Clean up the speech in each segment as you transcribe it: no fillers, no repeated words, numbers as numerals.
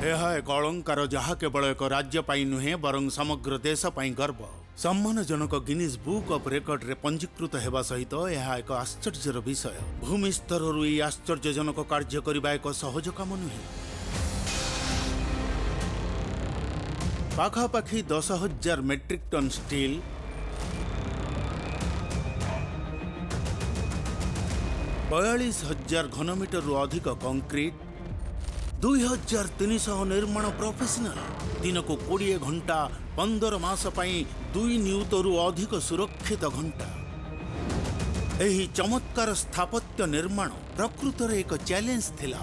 यह एक अलंकार जहाँ केवल एक राज्य पाई नुहे बरं समग्र देश पाई गर्व। सम्मानजनक गिनीज बुक ऑफ रेकर्ड रे पंजीकृत हेबा सहित यह एक आश्चर्यर विषय। भूमि स्तर यह आश्चर्यजनक कार्य करने एक सहज काम नुहे। पाखापाखि 10,000 मेट्रिक टन स्टील, 42,000 घनमीटर रु अधिक कंक्रीट, 2,300 निर्माण प्रोफेशनल, दिन को 20 घंटा 15 मास पाई 2 नियुत रु अधिक सुरक्षित घंटा। एही चमत्कार स्थापत्य निर्माण प्रकृत रे एक चैलेंज थिला।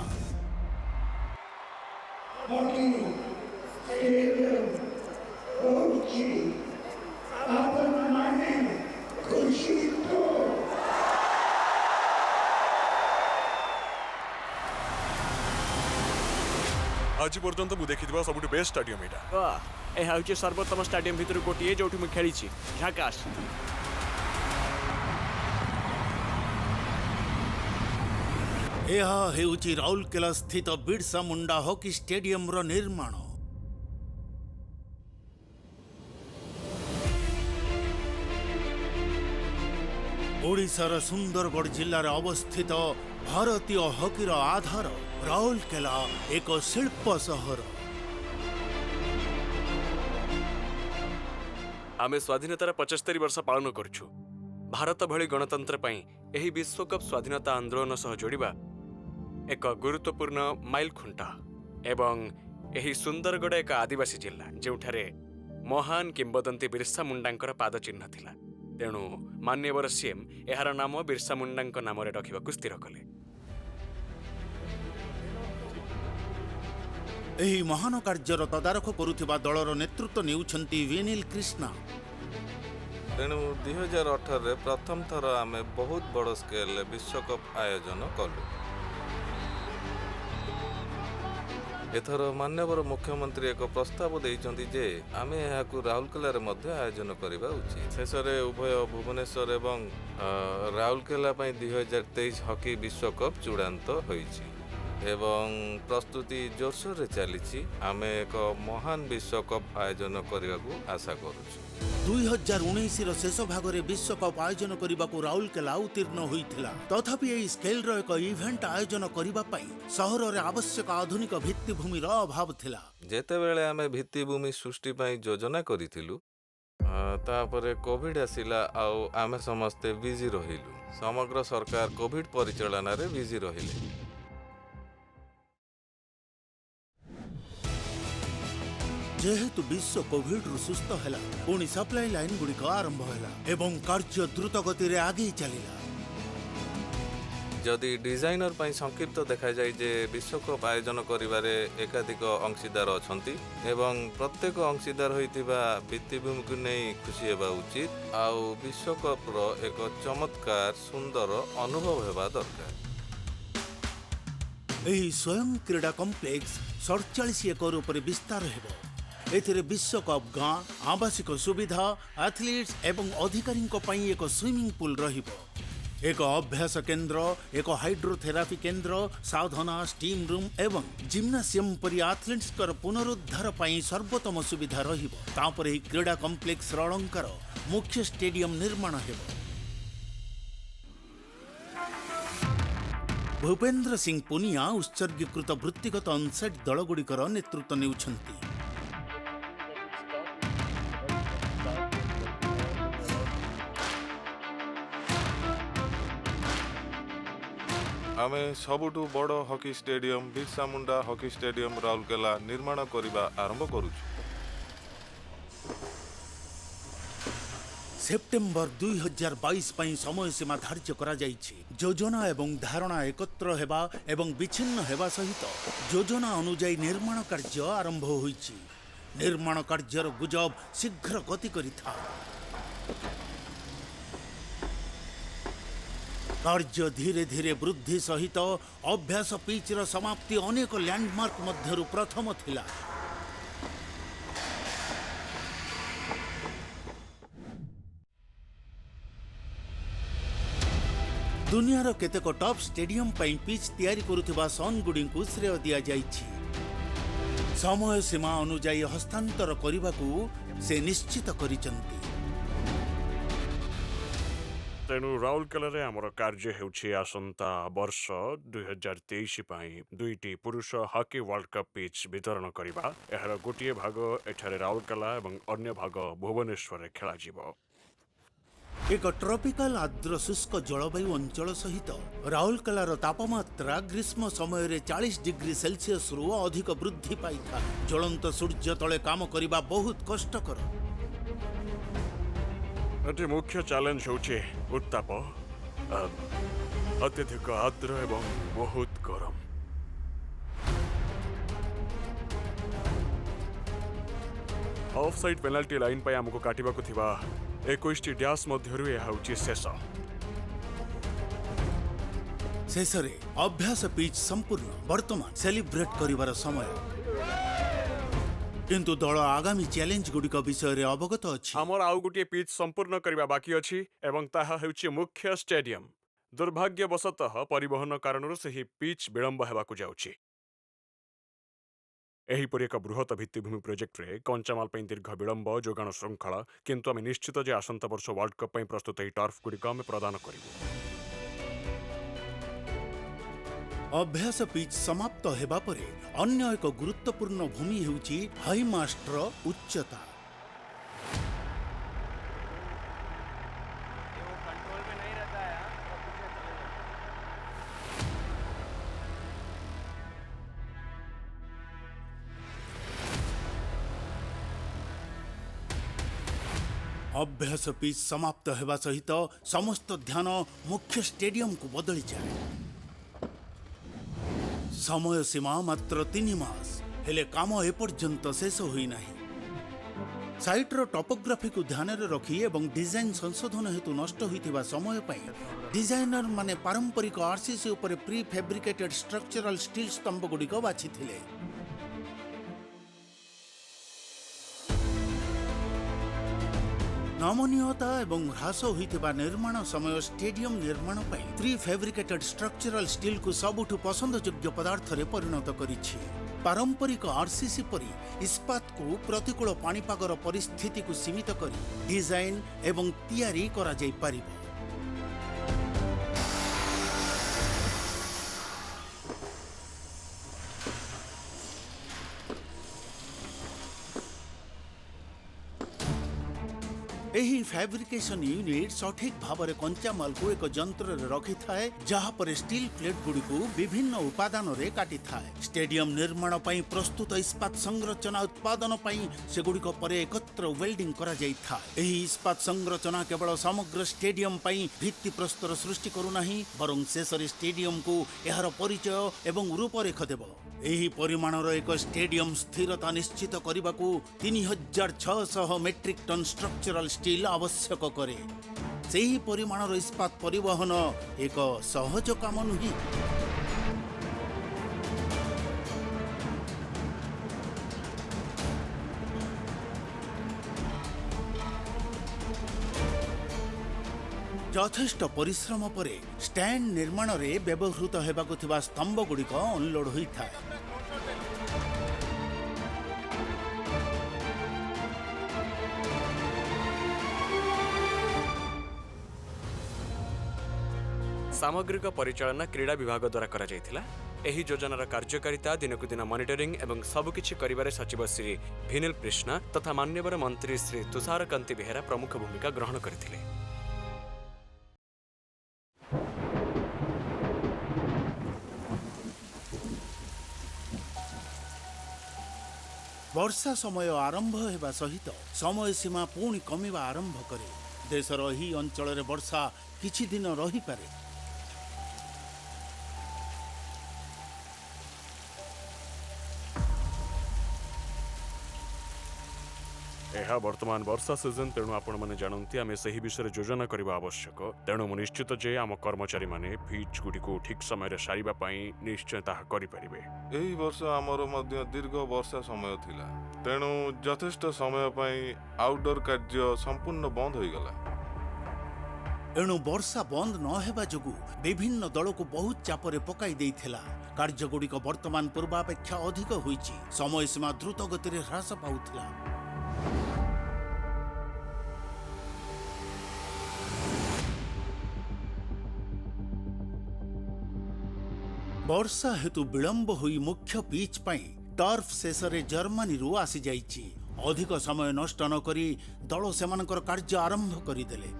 आज पर्यंत मु देखिथिबा सबुठु बेस्ट स्टेडियम एटा। ए हाउचे सर्वोत्तम स्टेडियम भितर गोटे जोठी मु खेली छी झाकास। यह हेउची राउरकेला स्थित बिरसा मुंडा हॉकी स्टेडियम रो निर्माण। ओडिशार सुंदरगढ़ जिल्लार अवस्थित भारतीय हॉकीर आधार राउरकेला एक शिल्प सहर। आमे स्वाधीनतार 75 वर्ष पालन करछु। भारत भली गणतंत्र पई एही विश्वकप स्वाधीनता आंदोलन सह जोड़िबा एक गुरुत्वपूर्ण माइल खुंटा एवं एही सुंदरगढ़ एक आदिवासी जिला जोठारे महान किंबदंती बिरसा मुंडांकर पाद चिन्ह थिला। तेणु मान्यवर सीएम एहार नाम बिरसा मुंडांक नाम रखा स्थिर कले। एही महान कार्यर तदारख करुथिबा दलर नेतृत्व नेउछंती विनील कृष्णा। तेणु 2018 रे प्रथम थर आमे बहुत बड़ स्केल विश्वकप आयोजन कलु। एथर मान्यवर मुख्यमंत्री एक प्रस्ताव देइचंती जे आमे एहाकु राउरकेला रे मध्य आयोजन करिबा उचित। शेषरे उभय भुवनेश्वर एवं राउरकेला पई 2023 हॉकी विश्वकप चूड़ांत होईछि एवं प्रस्तुति जोरसोर रे चलीछि। आमे एक महान विश्वकप आयोजन करिबाकू आशा करूछु। 2019 रो शेष भाग रे विश्वकप आयोजन करिबाकू राउरकेला उत्तीर्ण होइथिला। तथापि एही स्केल रो एक इवेंट आयोजन करिबा पई शहर रे आवश्यक आधुनिक भित्तिभूमि रो अभाव थिला। जेते बेले आमे भित्तिभूमि सृष्टि पई योजना करिथिलु तापरे कोविड आसिला आउ आमे समस्ते बिजी रहिलु। समग्र सरकार कोविड परिचालन रे बिजी रहिले। जेहेतु विश्व कोविड रु सुस्थ हैला पुणी सप्लाई लाइन गुड़िक आरंभ हैला एवं कार्य द्रुत गति रे आगे चलिला। जदि डिजाइनर पई संक्षिप्त देखा जाय जे विश्वकप आयोजन करिबारे एकाधिक अंशीदार अछंती एवं प्रत्येक अंशीदार होइतिबा भित्तिभूमि को नै खुशी हेबा उचित आउ विश्वकप रो एक चमत्कार सुंदर अनुभव हेबा दरकार। एही स्वयं क्रीडा कॉम्प्लेक्स 47 एकर ऊपर विस्तार हेबो। एथिरे विश्वकप गाँ, आवासिक सुविधा, एथलीट्स एवं अधिकारी एक स्विमिंग पूल रहिबो। एक अभ्यास केन्द्र, एक हाइड्रोथेरापी केन्द्र, साधना स्टीम रूम एवं जिम्नासियम परि एथलीट्स पुनरुद्धार पई सर्वोत्तम सुविधा रहिबो। तापर एही क्रीडा कॉम्प्लेक्स अलंकार मुख्य स्टेडियम निर्माण हेबो। भूपेन्द्र सिंह पुनिया उत्सर्गीकृत वृत्तिगत अनसाइड दलगुड़िकर नेतृत्व नेउछंती। आमे सबुठु बड़ hockey stadium Birsa Munda hockey stadium Rourkela निर्माण करिबा आरंभ करूछु। सेप्टेम्बर 2022 पई समय सीमा धार्य करा जाइछि। योजना एवं धारणा एकत्र हेबा एवं विच्छिन्न हेबा सहित योजना अनुଯାयी निर्माण कार्य आरंभ होइछि। निर्माण कार्यर गुजब शीघ्र गति करिथा। कार्य धीरे धीरे वृद्धि सहित अभ्यास पिचर समाप्ति अनेक लैंडमार्क मध्यरु प्रथम थिला। दुनियार केतेक टॉप स्टेडियम पई पिच तैयारी करुथिबा सन गुडी को श्रेय दिया जाइछि। समय सीमा अनुଯାयी हस्तांतर करने से निश्चित करिसंती। तेणु राउरकेलाରେ ଆମର କାର୍ଯ୍ୟ ହେଉଛି ଆସନ୍ତା ବର୍ଷ 2023 ପାଇଁ 2ଟି ପୁରୁଷ ହକି ୱାର୍ଲ୍ଡ କପ୍ ପିଚ୍ ବିତରଣ କରିବା। ଏହାର ଗୋଟିଏ ଭାଗ ଏଠାରେ ରାଉରକେଲା ଏବଂ ଅନ୍ୟ ଭାଗ ଭୁବନେଶ୍ୱରରେ ଖେଳାଯିବ। एक ट्रॉपिकल आर्द्र शुष्क जलवायु अंचल सहित राउरकेलार तापमात्रा ग्रीष्म समय 40 डिग्री सेल्सियस रु अधिक वृद्धि पाई था। ज्वलंत सूर्य तले काम करने बहुत कष्टकर। ଏଠି ମୁଖ୍ୟ ଚ୍ୟାଲେଞ୍ଜ ହେଉଛି ଉତ୍ତାପ, ଅତ୍ୟଧିକ ଆର୍ଦ୍ର ଏବଂ ବହୁତ ଗରମ। ଅଫ୍ ସାଇଡ୍ ପେନାଲ୍ଟି ଲାଇନ୍ ପାଇଁ ଆମକୁ କାଟିବାକୁ ଥିବା 21ଟି ଡ୍ୟାସ୍ ମଧ୍ୟରୁ ଏହା ହେଉଛି ଶେଷ। शेषरे अभ्यास पिच संपूर्ण वर्तमान सेलिब्रेट करिवार समय। किंतु दल आगामी चैलेंज गुड़िक विषय अवगत अछि। ଆମର ଆଉ ଗୋଟିଏ ପିଚ୍ ସମ୍ପୂର୍ଣ୍ଣ କରିବା ବାକି ଅଛି ଏବଂ ତାହା ହେଉଛି ମୁଖ୍ୟ ଷ୍ଟାଡିୟମ। ଦୁର୍ଭାଗ୍ୟବଶତଃ ପରିବହନ କାରଣରୁ ସେହି ପିଚ୍ ବିଳମ୍ବ ହେବାକୁ ଯାଉଛି। ଏହିପରି ଏକ ବୃହତ ଭିତ୍ତିଭୂମି ପ୍ରୋଜେକ୍ଟରେ କଞ୍ଚାମାଲ ପାଇଁ ଦୀର୍ଘ ବିଳମ୍ବ, ଯୋଗାଣ ଶୃଙ୍ଖଳା, କିନ୍ତୁ ଆମେ ନିଶ୍ଚିତ ଯେ ଆସନ୍ତା ବର୍ଷ ୱାର୍ଲ୍ଡ କପ୍ ପାଇଁ ପ୍ରସ୍ତୁତ ଏହି ଟର୍ଫ ଗୁଡ଼ିକ ଆମେ ପ୍ରଦାନ କରିବୁ। अभ्यास पिच समाप्त हेबा परे अन्य एक गुरुत्वपूर्ण भूमि हेउची हाई मास्टर उच्चता। अभ्यास पिच समाप्त हेबा सहित समस्त ध्यान मुख्य स्टेडियम को बदली जाए। समय सीमा मात्र 3 मास हेले काम एपर्यंत शेष होई नाही। साइटर टोपोग्राफी को ध्यान रे रखी एवं डिजाइन संशोधन हेतु नष्ट होइतिबा समय पई डिजाइनर माने पारंपरिक आरसीसी ऊपर प्री फैब्रिकेटेड स्ट्रक्चरल स्टील स्तंभ गुडी को बाछि थिले। नमनीयता एवं ह्रास होइतिबा निर्माण समय स्टेडियम निर्माण पई प्री फैब्रिकेटेड स्ट्रक्चरल स्टील को सबुठु पसंदयोग्य पदार्थ रे परिणत करिछि। पारंपरिक आरसीसी परी इस्पात को प्रतिकूल पाणीपागर परिस्थिति को सीमित करी डिजाइन एवं तैयारी करा जाई पारिबो। एही फैब्रिकेशन यूनिट सठिक भाव में कंचा माल को एक यंत्र रे रखी थाए, जहाँ पर स्टील प्लेट गुड़ी को विभिन्न उपादान रे काटी थाए। स्टेडियम निर्माण पई प्रस्तुत इस्पात संरचना उत्पादन पई से गुड़ी को परे एकत्र वेल्डिंग करा जाई था। एही इस्पात संरचना केवल समग्र स्टेडियम पई भित्ति प्रस्तर सृष्टि करू नाही, बरं शेषरे स्टेडियम को एहार परिचय एवं रूपरेख देबो। एही परिमाणर एक स्टेडियम स्थिरता निश्चित करने को 3600 मेट्रिक टन स्ट्रक्चरल स्टील आवश्यक करे। सेही परिमाणर इस्पात परिवहन एक सहज काम नुहे। यथेष्ट परिश्रम परे स्टैंड निर्माण रे व्यवहृत हेबाकु थिबा स्तंभ गुड़िक अनलोड होता है। सामग्रिक परिचालना क्रीड़ा विभाग द्वारा करा जायथिला। एही योजनार कार्यकारिता दिनकु दिन मॉनिटरिंग एवं सबकिछि करिबारे सचिव श्री भिनिल कृष्णा तथा मान्यवर मंत्री श्री तुषारकांति बेहेरा प्रमुख भूमिका ग्रहण करथिले। वर्षा समय आरंभ हेबा सहित समय सीमा पुणी कमिबा आरंभ करे। देशर एही अंचल रे वर्षा किछि दिन रही पारे। ଏହା ବର୍ତ୍ତମାନ ବର୍ଷା ସିଜନ, ତେଣୁ ଆପଣମାନେ ଜାଣନ୍ତି ଆମେ ସେହି ବିଷୟରେ ଯୋଜନା କରିବା ଆବଶ୍ୟକ। ତେଣୁ ମୁଁ ନିଶ୍ଚିତ ଯେ ଆମ କର୍ମଚାରୀମାନେ ପିଚ୍ ଗୁଡ଼ିକୁ ଠିକ୍ ସମୟରେ ସାରିବା ପାଇଁ ନିଶ୍ଚୟ ତାହା କରିପାରିବେ। ଏହି ବର୍ଷ ଆମର ମଧ୍ୟ ଦୀର୍ଘ ବର୍ଷା ସମୟ ଥିଲା, ତେଣୁ ଯଥେଷ୍ଟ ସମୟ ପାଇଁ ଆଉଟଡୋର କାର୍ଯ୍ୟ ସମ୍ପୂର୍ଣ୍ଣ ବନ୍ଦ ହୋଇଗଲା। एणु वर्षा बंद न हेबा जोगु विभिन्न दल को बहुत चापरे पकाई देइथिला। कार्यगुड़िक वर्तमान पूर्वापेक्षा अधिक होईछि। समय सीमा द्रुत गति रे ह्रास पाउथिला। वर्षा हेतु विलंब होई मुख्य पिच पाई टर्फ शेषरे जर्मनी रु आसी जाइछि। अधिक समय नष्ट न करी दल सेमानकर कार्य आरंभ करिदेले।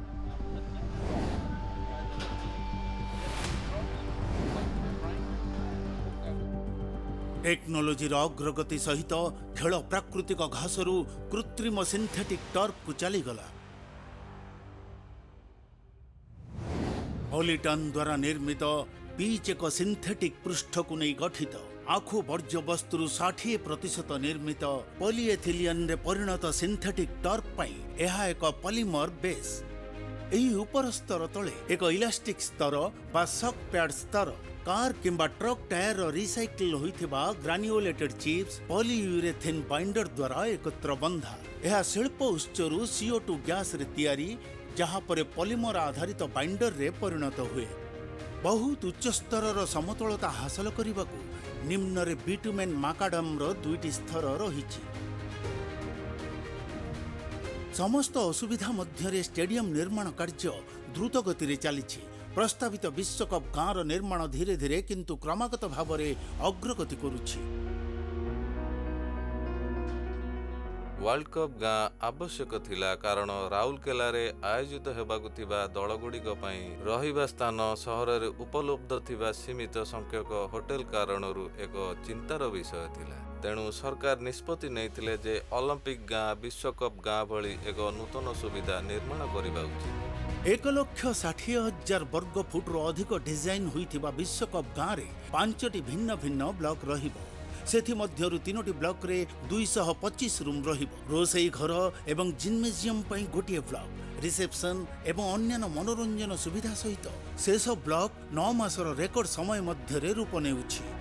टेक्नोलोजी अग्रगति सहित खेल प्राकृतिक घासरू कृत्रिम सिंथेटिक टर्फ को चलीगला। पॉलीटन द्वारा निर्मित पिच एक सिंथेटिक पृष्ठ को नहीं गठित। आखु वर्ज्य वस्तु 60% निर्मित पॉलीएथिलीन रे परिणत सिंथेटिक टर्फ पाई यह एक पॉलीमर बेस। एही ऊपर स्तर तले एक इलास्टिक स्तर बा शॉक पैड स्तर कार किंबा ट्रक टायर रिसाइकल होइथिबा ग्रान्युलेटेड चिप्स पॉलीयूरेथेन बाइंडर द्वारा एकत्र बंधा। यह शिल्प उत्सरू CO2 गैस रे तैयारी जहां पर पॉलीमर आधारित बाइंडर रे परिणत हुए। बहुत उच्च स्तर समतलता हासिल करने निम्न रे बिटुमेन माकाडम रो 2टी स्तर रहिछि। समस्त असुविधा मध्य स्टेडियम निर्माण कार्य द्रुत गति रे चलिछि। प्रस्तावित विश्वकप गाँव निर्माण धीरे धीरे किंतु क्रमागत भाव में अग्रगति करुछि। वर्ल्ड कप गाँ आवश्यक थिला कारण राउरकेला रे आयोजित हेबाकु थिबा दलगुड़िक पई रहिबा स्थान सहर रे उपलब्ध थिबा सीमित संख्यक होटेल कारणरू एक चिंतार विषय थिला। तेणु सरकार निष्पत्ति नैथिले जे ओलंपिक गाँ विश्वकप गाँ भली एक नूतन सुविधा निर्माण करिबा उचित। 1,60,000 वर्ग फुट रो अधिक डिजाइन होइथिबा विश्वकप गाँ रे 5टी भिन्न भिन्न ब्लॉक रहिबो। सेथि मध्यरु 3टी ब्लॉक रे 225 रूम रहिबो। रोसई घर एवं जिम्नेजियम पई गोटिए ब्लॉक, रिसेप्शन एवं अन्य मनोरंजन सुविधा सहित शेष ब्लॉक 9 मासर रेकर्ड समय मध्य रूप नेउछि।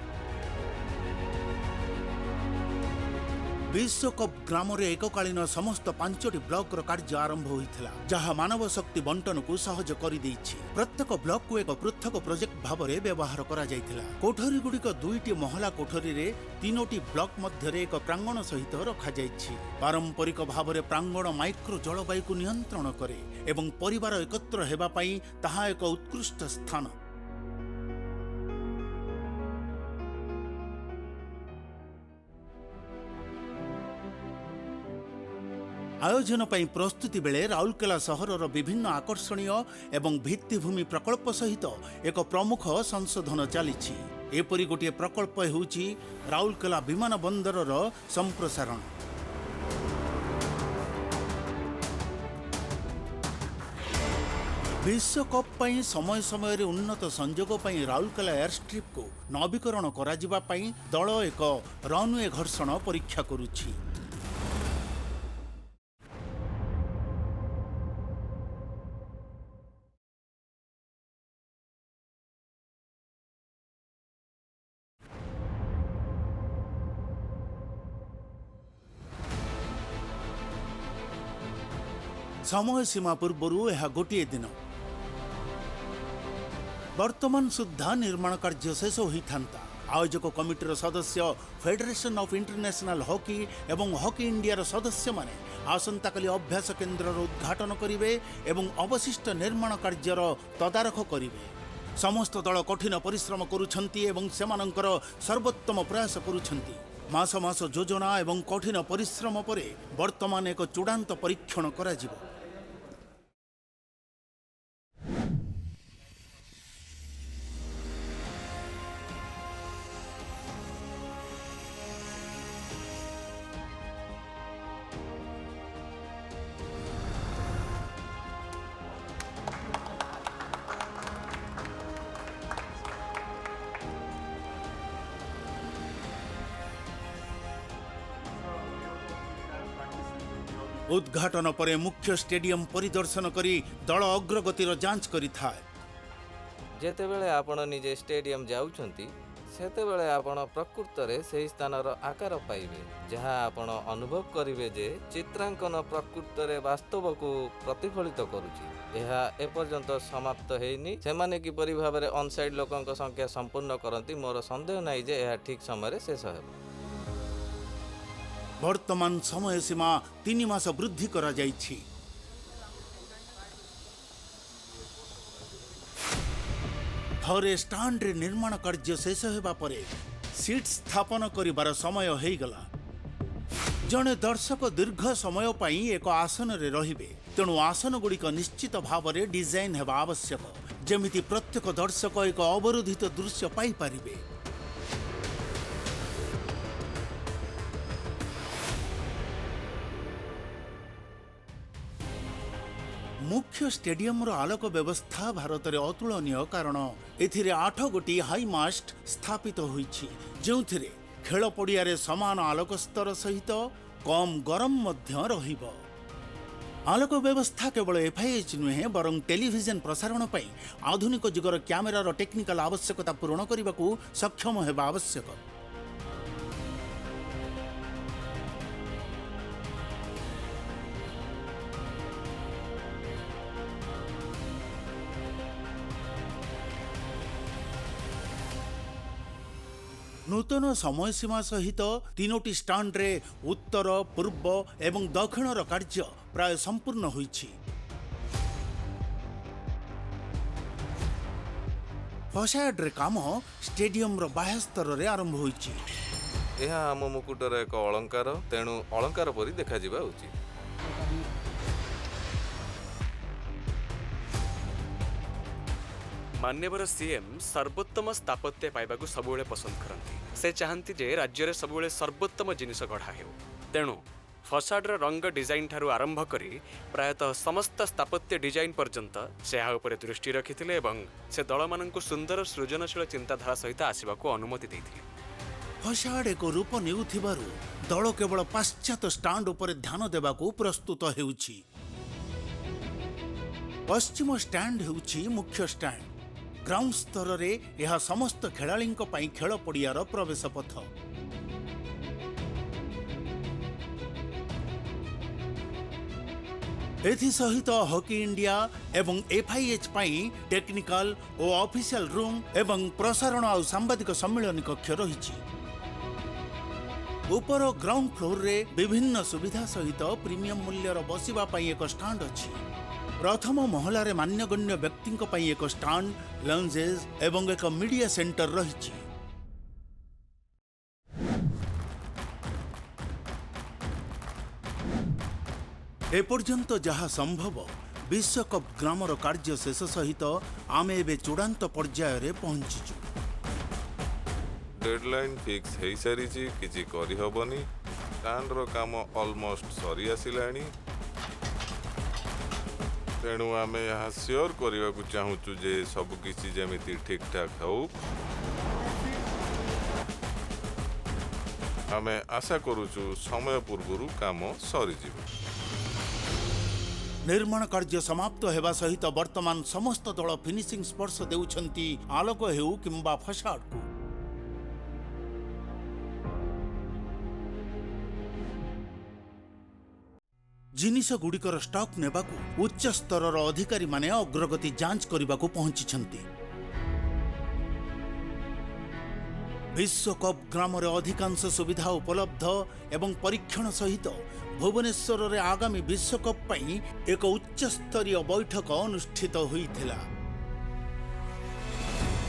विश्वकप ग्राम रे एककालीन समस्त 5टी ब्लॉक रो कार्य आरंभ होइथिला जहा मानव शक्ति बंटन को सहज करि दैछि। प्रत्येक ब्लॉक को एक पृथक प्रोजेक्ट भाव में व्यवहार करा जाइथिला। कोठरी गुड़िक 2टी महला कोठरी रे 3टी ब्लॉक मध्य एक प्रांगण सहित रखा जाइछि। पारंपरिक भाव में प्रांगण माइक्रो जलवायु को नियंत्रण करे एवं परिवार एकत्र हेबा पई ताहा एक उत्कृष्ट स्थान। आयोजन पई प्रस्तुति बेले राउरकेला सहरर विभिन्न आकर्षणीय एवं भित्तिभूमि प्रकल्प सहित एक प्रमुख संशोधन चलिछि। एपरि गोटे प्रकल्प हेउछि राउरकेला विमान बंदरर संप्रसारण। विश्वकप पई समय समय रे उन्नत संजोग पई राउरकेला एयरस्ट्रिप को नवीकरण करा जिबा पई दल एक रनवे घर्षण परीक्षा करुछि। समय सीमा पूर्व यह गोटे दिन। वर्तमान सुधा निर्माण कार्य शेष होता। आयोजक कमिटीर सदस्य फेडरेशन ऑफ इंटरनेशनल हॉकी एवं हॉकी इंडिया सदस्य माने आसंताकाली अभ्यास केन्द्र उद्घाटन करिवे एवं अवशिष्ट निर्माण कार्यर तदारख करिवे। समस्त दल कठिन परिश्रम करुछंती एवं सेमानंकर सर्वोत्तम प्रयास करुछंती। मास मास योजना एवं कठिन परिश्रम परे वर्तमान एक चूड़ांत परीक्षण कराजिबो। उद्घाटन परे मुख्य स्टेडियम परिदर्शन करी दल अग्रगतिर जांच करिथाय। जेतेबेले आपण निजे स्टेडियम जाउछंती ସେତେବେଳେ ଆପଣ ପ୍ରକୃତରେ ସେହି ସ୍ଥାନର ଆକାର ପାଇବେ, ଯାହା ଆପଣ ଅନୁଭବ କରିବେ ଯେ ଚିତ୍ରାଙ୍କନ ପ୍ରକୃତରେ ବାସ୍ତବକୁ ପ୍ରତିଫଳିତ କରୁଛି। ଏହା ଏପର୍ଯ୍ୟନ୍ତ ସମାପ୍ତ ହେଇନି। ସେମାନେ କିପରି ଭାବରେ ଅନସାଇଟ୍ ଲୋକଙ୍କ ସଂଖ୍ୟା ସମ୍ପୂର୍ଣ୍ଣ କରନ୍ତି, ମୋର ସନ୍ଦେହ ନାହିଁ ଯେ ଏହା ଠିକ୍ ସମୟରେ ଶେଷ ହେବ। ବର୍ତ୍ତମାନ ସମୟ ସୀମା 3 ମାସ ବୃଦ୍ଧି କରାଯାଇଛି। ଥରେ ଷ୍ଟାଣ୍ଡରେ ନିର୍ମାଣ କାର୍ଯ୍ୟ ଶେଷ ହେବା ପରେ ସିଟ୍ ସ୍ଥାପନ କରିବାର ସମୟ ହେଇଗଲା। ଜଣେ ଦର୍ଶକ ଦୀର୍ଘ ସମୟ ପାଇଁ ଏକ ଆସନରେ ରହିବେ, ତେଣୁ ଆସନଗୁଡ଼ିକ ନିଶ୍ଚିତ ଭାବରେ ଡିଜାଇନ୍ ହେବା ଆବଶ୍ୟକ, ଯେମିତି ପ୍ରତ୍ୟେକ ଦର୍ଶକ ଏକ ଅବରୋଧିତ ଦୃଶ୍ୟ ପାଇପାରିବେ। ମୁଖ୍ୟ ଷ୍ଟାଡିୟମର ଆଲୋକ ବ୍ୟବସ୍ଥା ଭାରତରେ ଅତୁଳନୀୟ, କାରଣ ଏଥିରେ 8 ଗୋଟି ହାଇମାଷ୍ଟ ସ୍ଥାପିତ ହୋଇଛି, ଯେଉଁଥିରେ ଖେଳ ପଡ଼ିଆରେ ସମାନ ଆଲୋକ ସ୍ତର ସହିତ କମ୍ ଗରମ ମଧ୍ୟ ରହିବ। ଆଲୋକ ବ୍ୟବସ୍ଥା କେବଳ FIH ନୁହେଁ, ବରଂ ଟେଲିଭିଜନ ପ୍ରସାରଣ ପାଇଁ ଆଧୁନିକ ଯୁଗର କ୍ୟାମେରାର ଟେକ୍ନିକାଲ ଆବଶ୍ୟକତା ପୂରଣ କରିବାକୁ ସକ୍ଷମ ହେବା ଆବଶ୍ୟକ। ନୂତନ ସମୟସୀମା ସହିତ 3ଟି ଷ୍ଟାଣ୍ଡରେ ଉତ୍ତର, ପୂର୍ବ ଏବଂ ଦକ୍ଷିଣର କାର୍ଯ୍ୟ ପ୍ରାୟ ସମ୍ପୂର୍ଣ୍ଣ ହୋଇଛି। ଫସାଡରେ କାମ ଷ୍ଟାଡିୟମର ବାହ୍ୟ ସ୍ତରରେ ଆରମ୍ଭ ହୋଇଛି। ଏହା ଆମ ମୁକୁଟର ଏକ ଅଳଙ୍କାର, ତେଣୁ ଅଳଙ୍କାର ପରି ଦେଖାଯିବା ଉଚିତ। ମାନ୍ୟବର ସିଏମ୍ ସର୍ବୋତ୍ତମ ସ୍ଥାପତ୍ୟ ପାଇବାକୁ ସବୁବେଳେ ପସନ୍ଦ କରନ୍ତି। ସେ ଚାହାନ୍ତି ଯେ ରାଜ୍ୟରେ ସବୁବେଳେ ସର୍ବୋତ୍ତମ ଜିନିଷ ଗଢ଼ା ହେଉ। ତେଣୁ ଫସାଡର ରଙ୍ଗ ଡିଜାଇନ୍ ଠାରୁ ଆରମ୍ଭ କରି ପ୍ରାୟତଃ ସମସ୍ତ ସ୍ଥାପତ୍ୟ ଡିଜାଇନ୍ ପର୍ଯ୍ୟନ୍ତ ସେ ଏହା ଉପରେ ଦୃଷ୍ଟି ରଖିଥିଲେ ଏବଂ ସେ ଦଳମାନଙ୍କୁ ସୁନ୍ଦର ସୃଜନଶୀଳ ଚିନ୍ତାଧାରା ସହିତ ଆସିବାକୁ ଅନୁମତି ଦେଇଥିଲେ। ଫସାଡ ଏକ ରୂପ ନେଉଥିବାରୁ ଦଳ କେବଳ ପାଶ୍ଚାତ୍ୟ ଷ୍ଟାଣ୍ଡ ଉପରେ ଧ୍ୟାନ ଦେବାକୁ ପ୍ରସ୍ତୁତ ହେଉଛି। ପଶ୍ଚିମ ଷ୍ଟାଣ୍ଡ ହେଉଛି ମୁଖ୍ୟ ଷ୍ଟାଣ୍ଡ। ଗ୍ରାଉଣ୍ଡ ସ୍ତରରେ ଏହା ସମସ୍ତ ଖେଳାଳିଙ୍କ ପାଇଁ ଖେଳ ପଡ଼ିଆର ପ୍ରବେଶ ପଥ। ଏଥିସହିତ ହକି ଇଣ୍ଡିଆ ଏବଂ FIH ପାଇଁ ଟେକ୍ନିକାଲ ଓ ଅଫିସିଆଲ ରୁମ୍ ଏବଂ ପ୍ରସାରଣ ଆଉ ସାମ୍ବାଦିକ ସମ୍ମିଳନୀ କକ୍ଷ ରହିଛି। ଉପର ଗ୍ରାଉଣ୍ଡ ଫ୍ଲୋରରେ ବିଭିନ୍ନ ସୁବିଧା ସହିତ ପ୍ରିମିୟମ ମୂଲ୍ୟର ବସିବା ପାଇଁ ଏକ ଷ୍ଟାଣ୍ଡ ଅଛି। ପ୍ରଥମ ମହଲାରେ ମାନ୍ୟଗଣ୍ୟ ବ୍ୟକ୍ତିଙ୍କ ପାଇଁ ଏକ ଷ୍ଟାଣ୍ଡ, ଲଞ୍ଜେସ୍ ଏବଂ ଏକ ମିଡିଆ ସେଣ୍ଟର ରହିଛି। ଏପର୍ଯ୍ୟନ୍ତ ଯାହା ସମ୍ଭବ, ବିଶ୍ୱକପ୍ ଗ୍ରାମର କାର୍ଯ୍ୟ ଶେଷ ସହିତ ଆମେ ଏବେ ଚୂଡ଼ାନ୍ତ ପର୍ଯ୍ୟାୟରେ ପହଞ୍ଚିଛୁ। ଡେଡଲାଇନ୍ ଫିକ୍ସ ହେଇସାରିଛି, କିଛି କରିହବନି। ଷ୍ଟାଣ୍ଡର କାମ ଅଲମୋଷ୍ଟ ସରି ଆସିଲାଣି, ତେଣୁ ଆମେ ଏହା ସିଓର କରିବାକୁ ଚାହୁଁଛୁ ଯେ ସବୁକିଛି ଯେମିତି ଠିକ୍ଠାକ୍ ହେଉ। ଆମେ ଆଶା କରୁଛୁ ସମୟ ପୂର୍ବରୁ କାମ ସରିଯିବ। ନିର୍ମାଣ କାର୍ଯ୍ୟ ସମାପ୍ତ ହେବା ସହିତ ବର୍ତ୍ତମାନ ସମସ୍ତ ଦଳ ଫିନିସିଂ ସ୍ପର୍ଶ ଦେଉଛନ୍ତି ଆଲୋକ ହେଉ କିମ୍ବା ଫସାଡକୁ। ଜିନିଷଗୁଡ଼ିକର ଷ୍ଟକ୍ ନେବାକୁ ଉଚ୍ଚ ସ୍ତରର ଅଧିକାରୀମାନେ ଅଗ୍ରଗତି ଯାଞ୍ଚ କରିବାକୁ ପହଞ୍ଚିଛନ୍ତି। ବିଶ୍ୱକପ୍ ଗ୍ରାମରେ ଅଧିକାଂଶ ସୁବିଧା ଉପଲବ୍ଧ ଏବଂ ପରୀକ୍ଷଣ ସହିତ ଭୁବନେଶ୍ୱରରେ ଆଗାମୀ ବିଶ୍ୱକପ୍ ପାଇଁ ଏକ ଉଚ୍ଚସ୍ତରୀୟ ବୈଠକ ଅନୁଷ୍ଠିତ ହୋଇଥିଲା।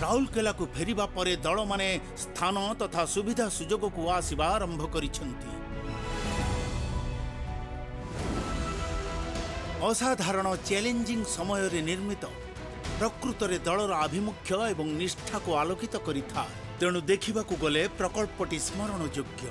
ରାଉରକେଲାକୁ ଫେରିବା ପରେ ଦଳମାନେ ସ୍ଥାନ ତଥା ସୁବିଧା ସୁଯୋଗକୁ ଆସିବା ଆରମ୍ଭ କରିଛନ୍ତି। ଅସାଧାରଣ ଚ୍ୟାଲେଞ୍ଜିଂ ସମୟରେ ନିର୍ମିତ ପ୍ରକୃତରେ ଦଳର ଆଭିମୁଖ୍ୟ ଏବଂ ନିଷ୍ଠାକୁ ଆଲୋକିତ କରିଥାଏ। ତେଣୁ ଦେଖିବାକୁ ଗଲେ ପ୍ରକଳ୍ପଟି ସ୍ମରଣଯୋଗ୍ୟ।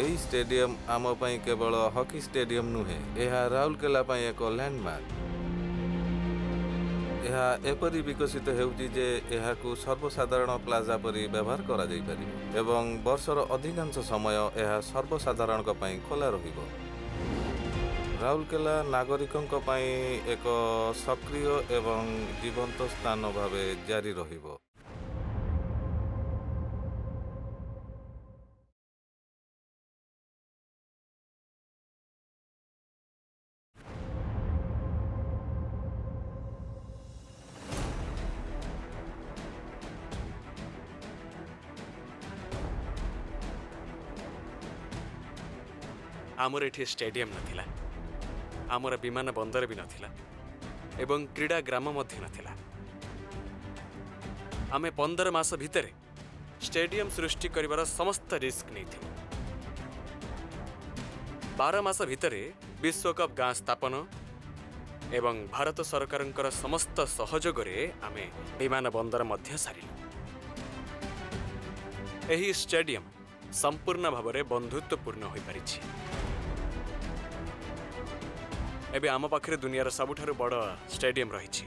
ଏହି ଷ୍ଟାଡିୟମ ଆମ ପାଇଁ କେବଳ ହକି ଷ୍ଟାଡିୟମ ନୁହେଁ, ଏହା ରାଉରକେଲା ପାଇଁ ଏକ ଲ୍ୟାଣ୍ଡମାର୍କ। ଏହା ଏପରି ବିକଶିତ ହେଉଛି ଯେ ଏହାକୁ ସର୍ବସାଧାରଣ ପ୍ଲାଜା ପରି ବ୍ୟବହାର କରାଯାଇପାରିବ ଏବଂ ବର୍ଷର ଅଧିକାଂଶ ସମୟ ଏହା ସର୍ବସାଧାରଣଙ୍କ ପାଇଁ ଖୋଲା ରହିବ। ରାଉରକେଲା ନାଗରିକଙ୍କ ପାଇଁ ଏକ ସକ୍ରିୟ ଏବଂ ଜୀବନ୍ତ ସ୍ଥାନ ଭାବେ ଜାରି ରହିବ। आमर एठी स्टेडियम नथिला, आमर विमान बंदर भी नथिला एवं क्रीडा ग्राम मध्य नथिला। आमे 15 मास भितर स्टेडियम सृष्टि करिवार समस्त रिस्क नहीं थिलु। 12 मास भितर विश्वकप गाँ स्थापन एवं भारत सरकारंकर समस्त सहयोगरे आमे विमान बंदर मध्य सारिलु। एही स्टेडियम संपूर्ण भावरे बंधुत्वपूर्ण होई परिछि। एबे आम पाखरे दुनियार सबुठारु बड़ स्टेडियम रहिछि।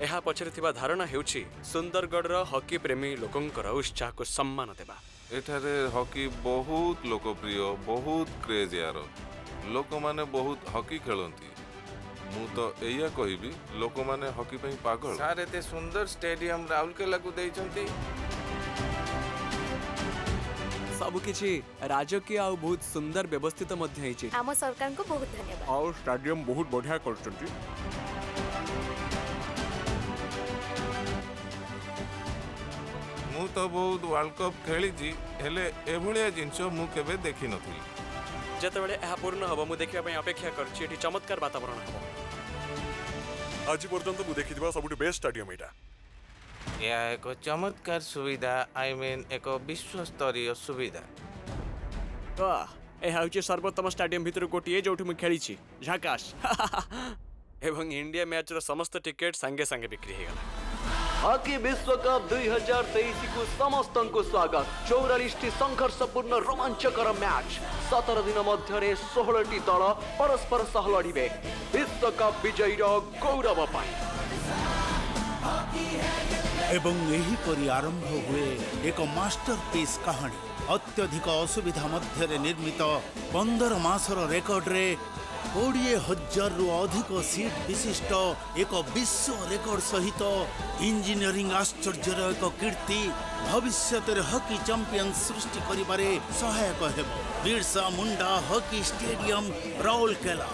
एहा पछरे थिबा धारणा हेउछि सुंदरगढ़ हॉकी प्रेमी लोकंकर उत्साह को सम्मान देबा। एठारे हॉकी बहुत लोकप्रिय, बहुत क्रेज यार। लोक माने बहुत हॉकी खेलती। मु तो एया कहिबी लोक माने हॉकी पई पागल। सारे ते सुंदर स्टेडियम राउरकेला को देइचंती। सब किछि राजकीय आ बहुत सुंदर व्यवस्थित मध्य हेछि। आम सरकार को बहुत धन्यवाद। और स्टेडियम बहुत बढ़िया करछंती। मु तो बहुत वर्ल्ड कप खेली हेले एभलिया जिंस मु केबे देखि नथि। जेतेबेले एहा पूर्ण हबो मु देखिबा पई अपेक्षा करछि। एठी चमत्कार वातावरण हबो। आज पर्यंत मु देखिथिबा सबुठु बेस्ट स्टेडियम एटा। यह एक चमत्कार सुविधा, आई मीन एक विश्व स्तरीय सुविधा। ए हउछि सर्वोत्तम स्टेडियम भितर गोटिए जोठु मु खेलिछि। झकास। एवं इंडिया मैच रो समस्त टिकट संगे संगे बिक्री हे गला। हॉकी विश्व कप 2023 को समस्त को स्वागत। 44 संघर्षपूर्ण रोमांचकर मैच 17 दिन मध्य 16 दल परस्पर सह लड़िबे विश्व कप विजयी गौरव पाई। एवं एहीपरि आरंभ हुए एक मास्टरपीस कहानी। अत्यधिक असुविधा मध्य निर्मित 15 मासर रेकर्ड रे 20,000 रु अधिक सीट विशिष्ट एक विश्व रेकर्ड सहित इंजीनियरिंग आश्चर्यर एक कीर्ति भविष्य हॉकी चैंपियन सृष्टि करिबारे सहायक हेबो। Birsa Munda hockey stadium Rourkela.